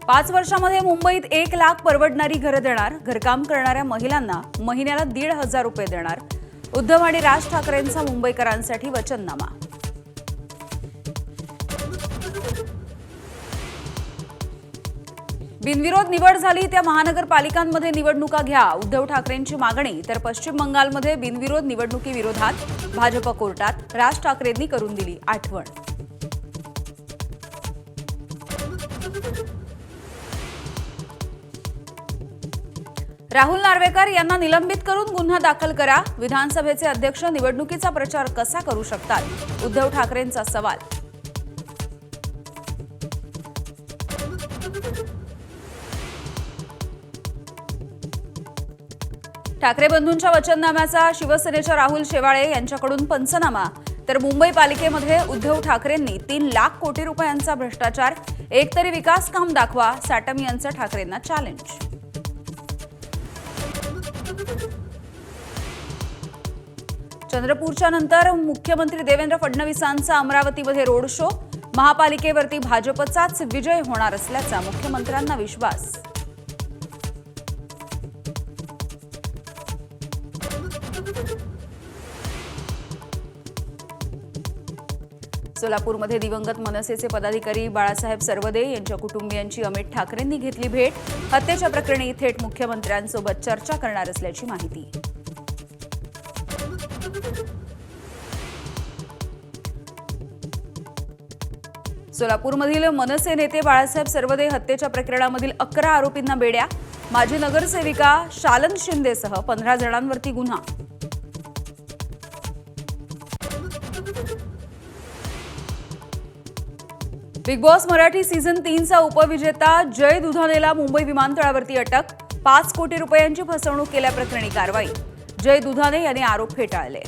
5 वर्षांमध्ये मुंबईत 1 लाख परवडणारी घरं देणार, घरकाम करणाऱ्या महिलांना महिन्याला 1,500 रुपये देणार. उद्धव आणि राज ठाकरेंचा मुंबईकरांसाठी वचननामा. बिनविरोध निवड झाली त्या महानगरपालिकांमध्ये निवडणुका घ्या, उद्धव ठाकरेंची मागणी. तर पश्चिम बंगालमध्ये बिनविरोध निवडणुकीविरोधात भाजप कोर्टात, राज ठाकरेंनी करून दिली आठवण. राहुल नार्वेकर यांना निलंबित करून गुन्हा दाखल करा. विधानसभेचे अध्यक्ष निवडणुकीचा प्रचार कसा करू शकतात, उद्धव ठाकरेंचा सवाल. ठाकरे बंधूंच्या वचननाम्याचा शिवसेनेच्या राहुल शेवाळे यांच्याकडून पंचनामा. तर मुंबई पालिकेमध्ये उद्धव ठाकरेंनी 3 लाख कोटी रुपयांचा भ्रष्टाचार, एकतरी विकास काम दाखवा, साटम यांचं ठाकरेंना चॅलेंज. चंद्रपूरच्या नंतर मुख्यमंत्री देवेंद्र फडणवीसांचा अमरावतीमध्ये रोड शो. महापालिकेवरती भाजपचाच विजय होणार असल्याचा मुख्यमंत्र्यांना विश्वास. सोलापूरमध्ये दिवंगत मनसेचे पदाधिकारी बाळासाहेब सर्वदे यांच्या कुटुंबियांची अमित ठाकरेंनी घेतली भेट. हत्येच्या प्रकरणी थेट मुख्यमंत्र्यांसोबत चर्चा करणार असल्याची माहिती. सोलापूरमधील मनसे नेते बाळासाहेब सर्वदे हत्येच्या प्रकरणामधील 11 आरोपींना बेड्या. माजी नगरसेविका शालन शिंदेसह 15 जणांवरती गुन्हा. बिग बॉस मराठी सीझन 3चा उपविजेता जय दुधानेला मुंबई विमानतळावरती अटक. 5 कोटी रुपयांची फसवणूक केल्याप्रकरणी कारवाई. जय दुधाने यांनी आरोप फेटाळले.